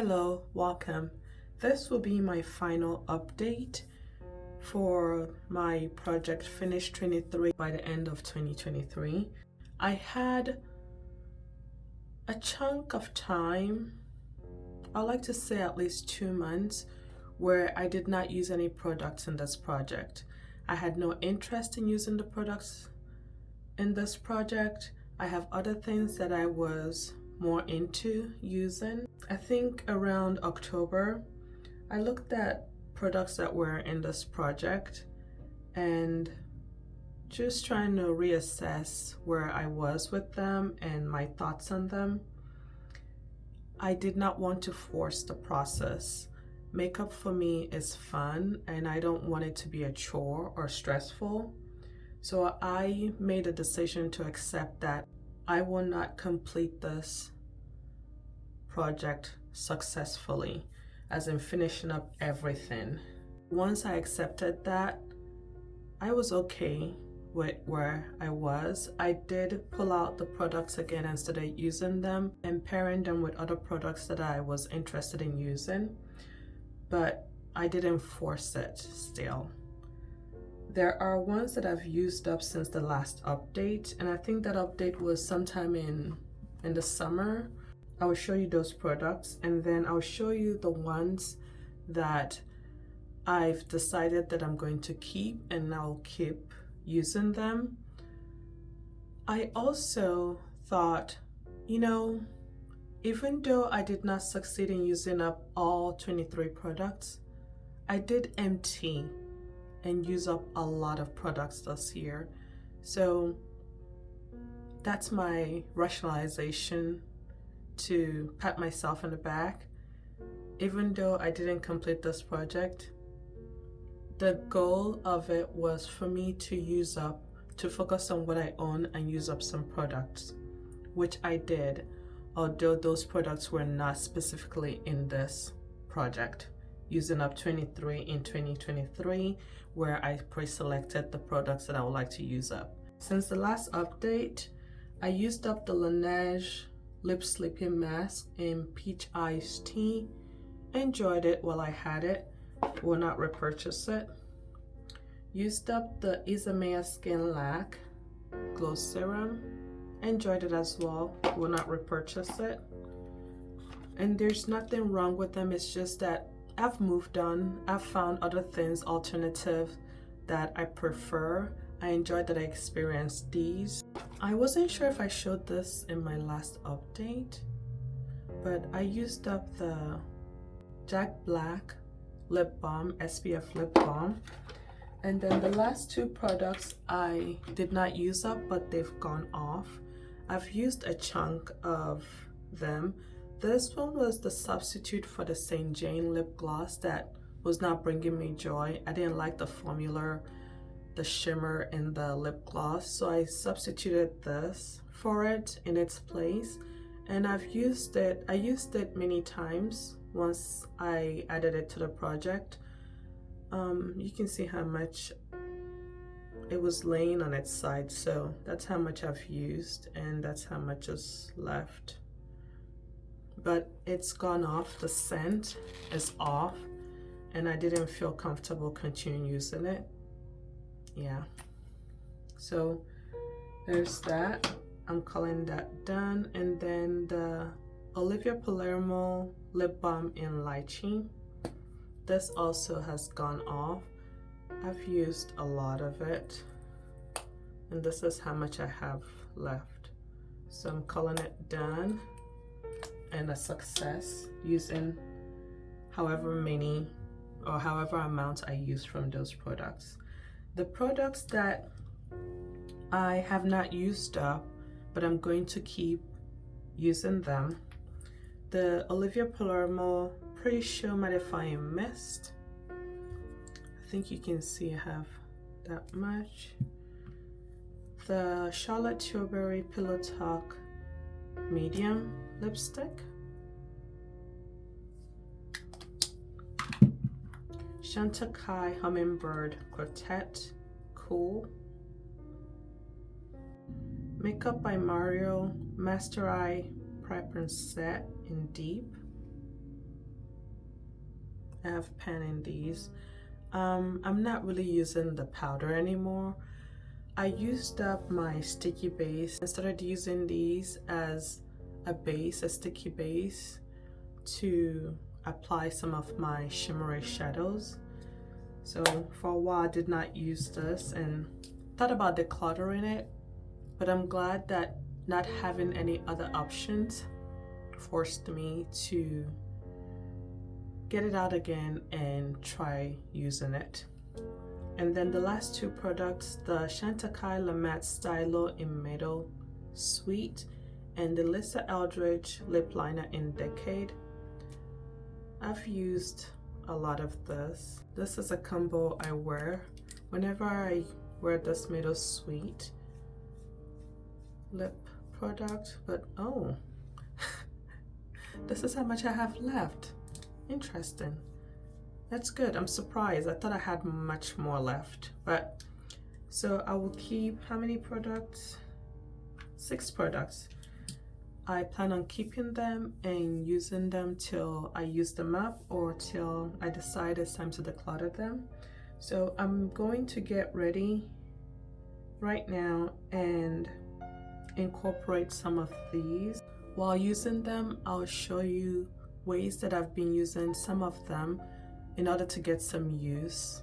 Hello, welcome. This will be my final update for my project Finish 23 by the end of 2023. I had a chunk of time, I like to say at least 2 months, where I did not use any products in this project. I had no interest in using the products in this project. I have other things that I was more into using. I think around October, I looked at products that were in this project and just trying to reassess where I was with them and my thoughts on them. I did not want to force the process. Makeup for me is fun and I don't want it to be a chore or stressful. So I made a decision to accept that I will not complete this project successfully, as in finishing up everything. Once I accepted that, I was okay with where I was. I did pull out the products again and started using them and pairing them with other products that I was interested in using, but I didn't force it still. There are ones that I've used up since the last update, and I think that update was sometime in the summer. I will show you those products and then I'll show you the ones that I've decided that I'm going to keep and I'll keep using them. I also thought, even though I did not succeed in using up all 23 products, I did empty and use up a lot of products this year. So that's my rationalization to pat myself on the back. Even though I didn't complete this project, the goal of it was for me to focus on what I own and use up some products, which I did, although those products were not specifically in this project. Using up 23 in 2023, where I pre-selected the products that I would like to use up. Since the last update, I used up the Laneige Lip Sleeping Mask in Peach Iced Tea. Enjoyed it while I had it. Will not repurchase it. Used up the Isamaya Skin Lac Glow Serum. Enjoyed it as well. Will not repurchase it. And there's nothing wrong with them. It's just that I've moved on. I've found other things, alternative, that I prefer. I enjoyed that I experienced these. I wasn't sure if I showed this in my last update, but I used up the Jack Black Lip Balm, SPF Lip Balm. And then the last two products I did not use up, but they've gone off. I've used a chunk of them. This one was the substitute for the St. Jane lip gloss that was not bringing me joy. I didn't like the formula, the shimmer in the lip gloss, so I substituted this for it in its place, and I used it many times once I added it to the project. You can see how much it was laying on its side, so that's how much I've used and that's how much is left. But it's gone off, the scent is off, and I didn't feel comfortable continuing using it. Yeah, so there's that. I'm calling that done. And then the Olivia Palermo Lip Balm in Lychee. This also has gone off. I've used a lot of it, and this is how much I have left. So I'm calling it done and a success, using however many or however amount I use from those products. The products that I have not used up, but I'm going to keep using them, the Olivia Palermo Pre-Show Mattifying Mist. I think you can see I have that much. The Charlotte Tilbury Pillow Talk Medium Lipstick. Chantecaille Hummingbird Quartet Cool. Makeup by Mario Master Eye Prep and Set in Deep. I have pen in these. I'm not really using the powder anymore. I used up my sticky base. I started using these as a base, a sticky base, to apply some of my shimmery shadows. So for a while I did not use this and thought about decluttering it, but I'm glad that not having any other options forced me to get it out again and try using it. And then the last two products, the Chantecaille La Matte Stylo in Metal Sweet and the Lisa Eldridge Lip Liner in Decade. I've used a lot of this. This is a combo I wear whenever I wear this Metal Sweet lip product, but oh, this is how much I have left. Interesting. That's good. I'm surprised. I thought I had much more left. But so I will keep how many products? 6 products. I plan on keeping them and using them till I use them up or till I decide it's time to declutter them. So I'm going to get ready right now and incorporate some of these. While using them, I'll show you ways that I've been using some of them in order to get some use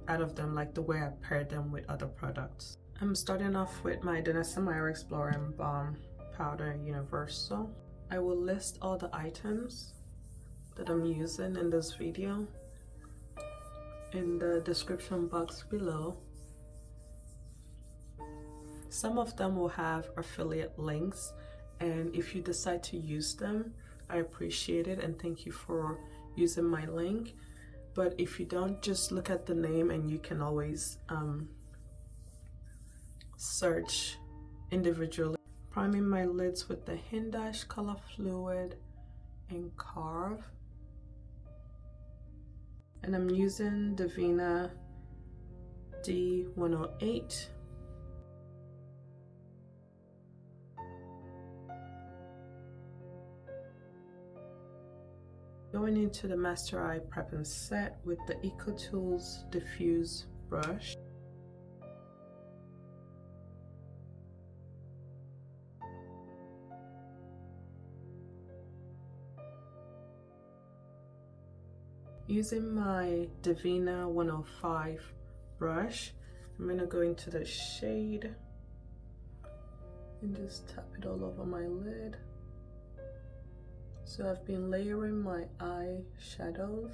out of them, like the way I paired them with other products. I'm starting off with my Danessa Myrrh Exploring Balm Powder Universal. I will list all the items that I'm using in this video in the description box below. Some of them will have affiliate links, and if you decide to use them, I appreciate it and thank you for using my link. But if you don't, just look at the name and you can always search individually. Priming my lids with the Hindash Color Fluid in Carve. And I'm using Divina D108. Going into the Master Eye Prep and Set with the EcoTools Diffuse Brush. Using my Divina 105 brush, I'm going to go into the shade and just tap it all over my lid. So I've been layering my eye shadows,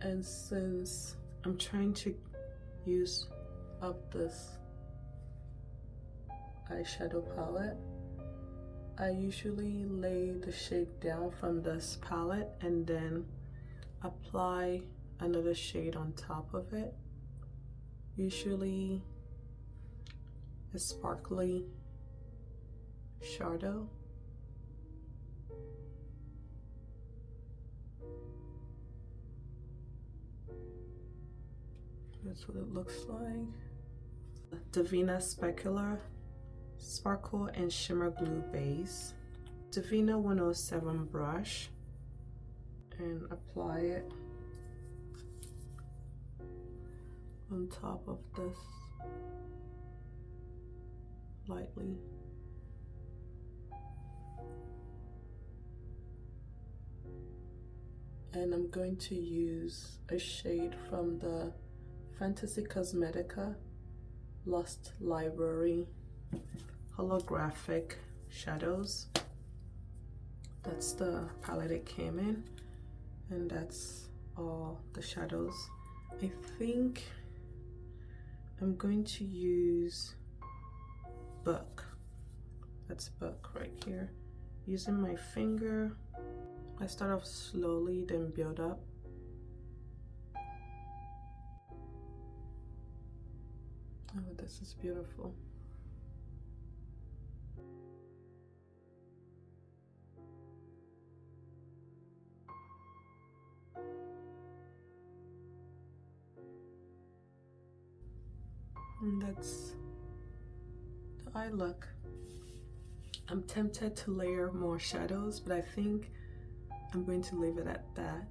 and since I'm trying to use up this eyeshadow palette, I usually lay the shade down from this palette and then apply another shade on top of it, usually a sparkly shadow. That's what it looks like. Divina Specular Sparkle and Shimmer Glue Base. Divina 107 brush, and apply it on top of this lightly. And I'm going to use a shade from the Fantasy Cosmetica Lost Library Holographic Shadows. That's the palette it came in, and that's all the shadows. I think I'm going to use Book. That's Book right here. Using my finger, I start off slowly, then build up. Oh, this is beautiful. And that's the eye look. I'm tempted to layer more shadows, but I think I'm going to leave it at that.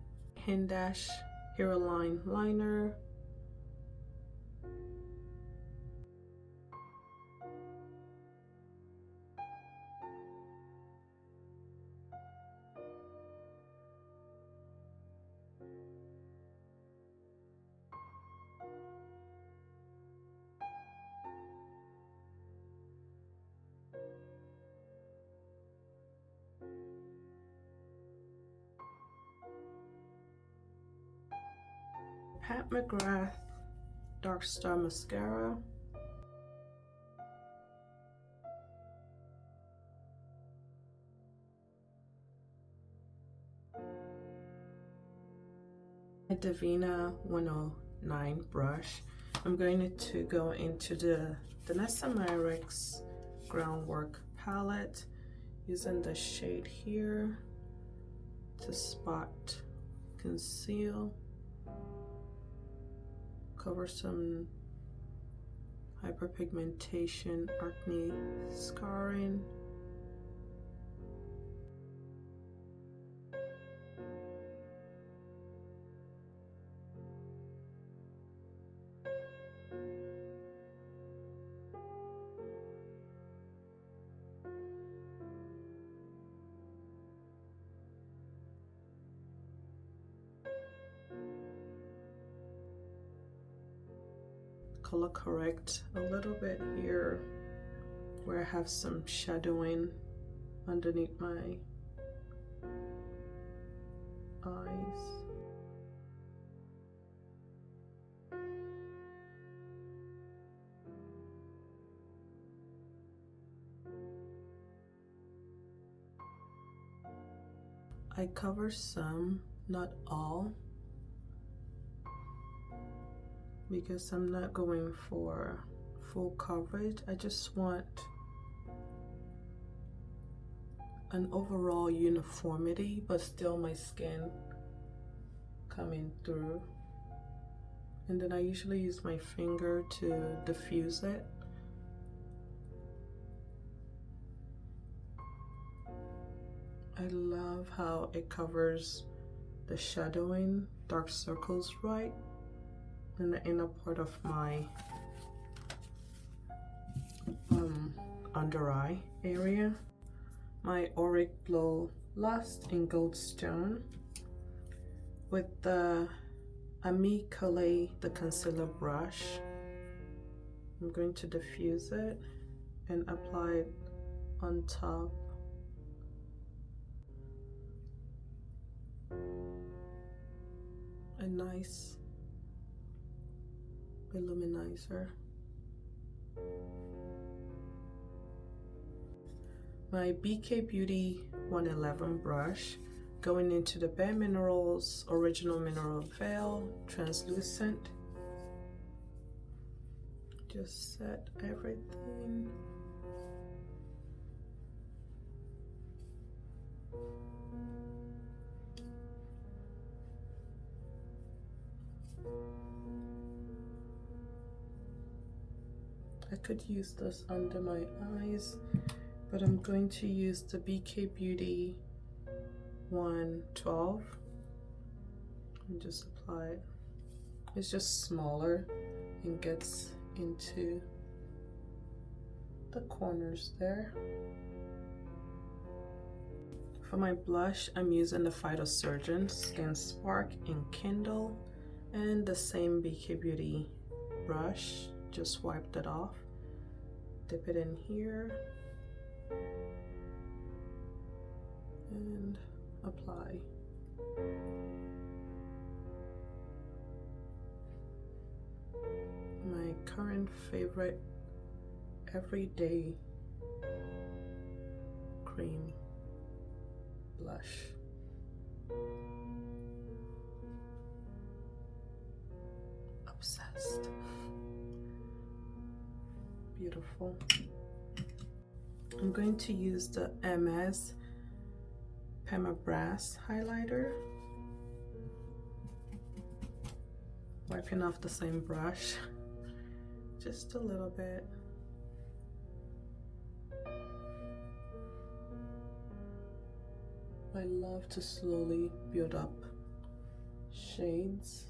Hindash Hero Line liner. Pat McGrath Dark Star Mascara. Davina 109 brush. I'm going to go into the Danessa Myricks Groundwork palette using the shade here to spot, conceal, cover some hyperpigmentation, acne scarring. Color correct a little bit here where I have some shadowing underneath my eyes. I cover some, not all, because I'm not going for full coverage. I just want an overall uniformity, but still my skin coming through. And then I usually use my finger to diffuse it. I love how it covers the shadowing, dark circles right in the inner part of my under eye area. My Auric Glow Lust in Goldstone with the Ami Collet, the concealer brush. I'm going to diffuse it and apply it on top. A nice illuminizer. My BK Beauty 111 brush, going into the Bare Minerals Original Mineral Veil Translucent. Just set everything. I could use this under my eyes, but I'm going to use the BK Beauty 112 and just apply it. It's just smaller and gets into the corners there. For my blush, I'm using the Phytosurgeon Skin Spark in Kindle and the same BK Beauty brush. Just wiped it off, dip it in here, and apply. My current favorite everyday cream blush. Obsessed. Beautiful. I'm going to use the MS Perma-Brass highlighter. Wiping off the same brush, just a little bit. I love to slowly build up shades.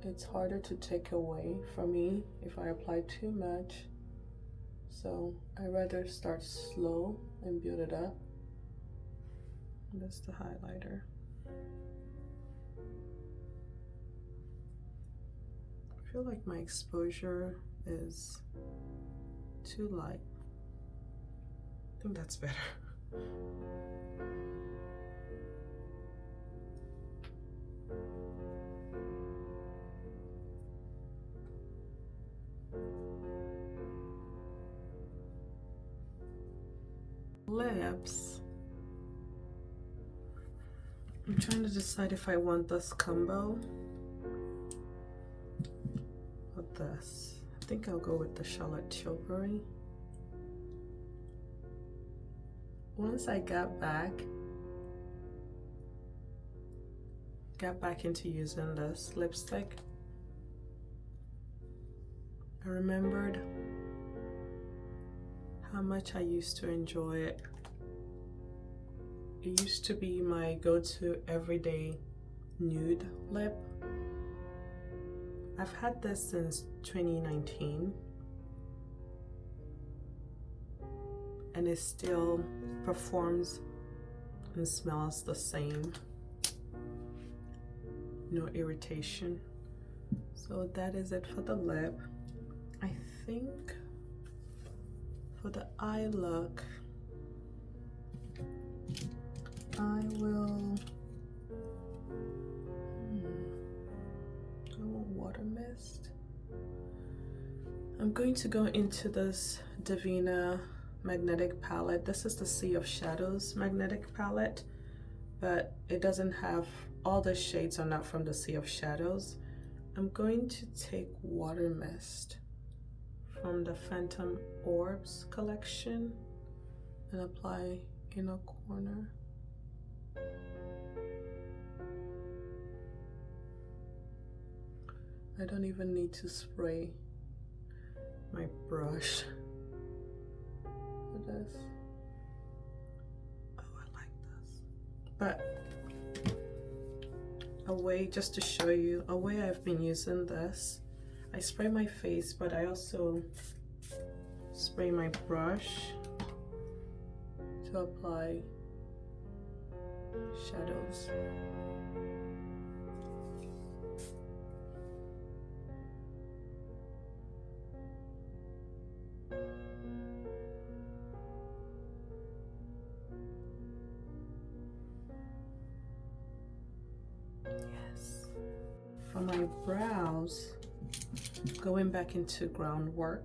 It's harder to take away for me if I apply too much. So I rather start slow and build it up. That's the highlighter. I feel like my exposure is too light. I think that's better. Lips. I'm trying to decide if I want this combo or this. I think I'll go with the Charlotte Tilbury. Once I got back into using this lipstick, I remembered how much I used to enjoy it. It used to be my go-to everyday nude lip. I've had this since 2019 and it still performs and smells the same. No irritation. So that is it for the lip. I think for the eye look, I will I want water mist. I'm going to go into this Divina magnetic palette. This is the Sea of Shadows magnetic palette, but it doesn't have, all the shades are not from the Sea of Shadows. I'm going to take water mist from the Phantom Orbs collection and apply inner corner. I don't even need to spray my brush for this. Oh, I like this. But a way, just to show you, a way I've been using this, I spray my face, but I also spray my brush to apply shadows. Yes. For my brows, going back into groundwork,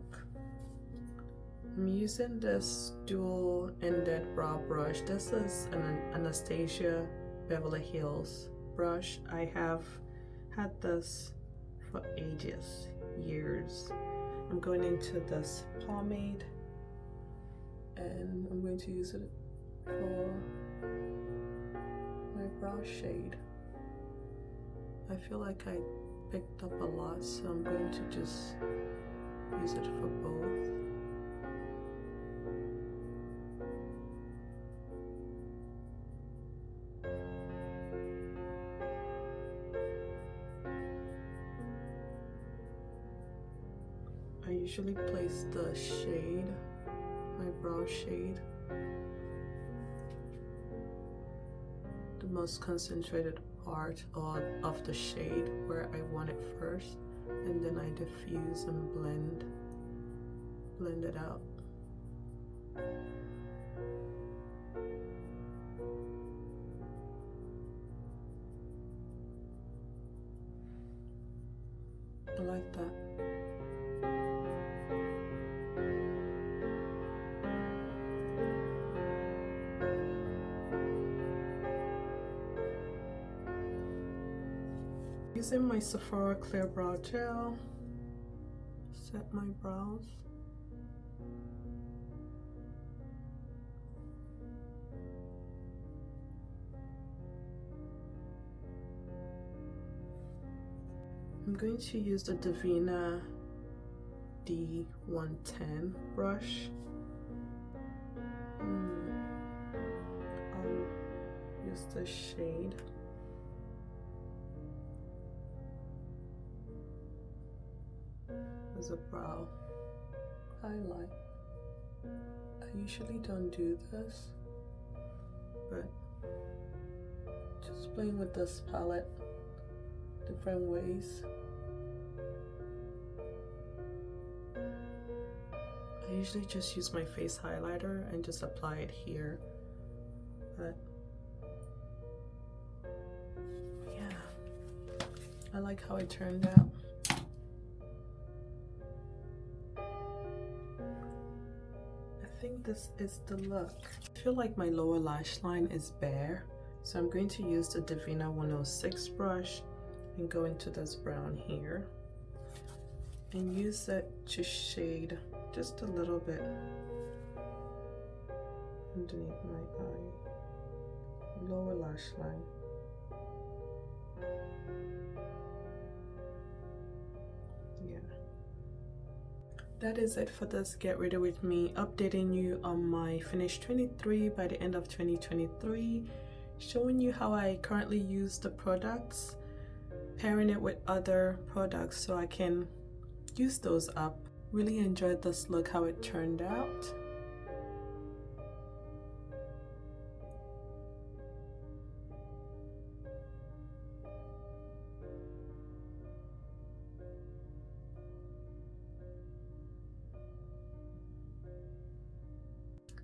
I'm using this dual-ended brow brush. This is an Anastasia Beverly Hills brush. I have had this for ages, years. I'm going into this pomade and I'm going to use it for my brow shade. I feel like I picked up a lot, so I'm going to just use it for both. I usually place the shade, my brow shade, the most concentrated part of the shade where I want it first, and then I diffuse and blend it out. I like that. Using my Sephora Clear Brow Gel, set my brows. I'm going to use the Divina D110 brush. I'll use the shade as a brow highlight. I usually don't do this, but just playing with this palette different ways. I usually just use my face highlighter and just apply it here, but yeah, I like how it turned out. I think this is the look. I feel like my lower lash line is bare, so I'm going to use the Divina 106 brush and go into this brown here and use it to shade just a little bit underneath my eye, lower lash line. Yeah. That is it for this Get Ready With Me, updating you on my finish 23 by the end of 2023, showing you how I currently use the products, pairing it with other products so I can use those up. Really enjoyed this look, how it turned out.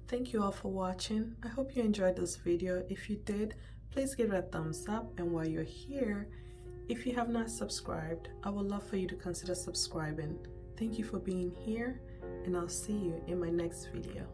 Thank you all for watching. I hope you enjoyed this video. If you did, please give it a thumbs up, and while you're here, if you have not subscribed, I would love for you to consider subscribing. Thank you for being here, and I'll see you in my next video.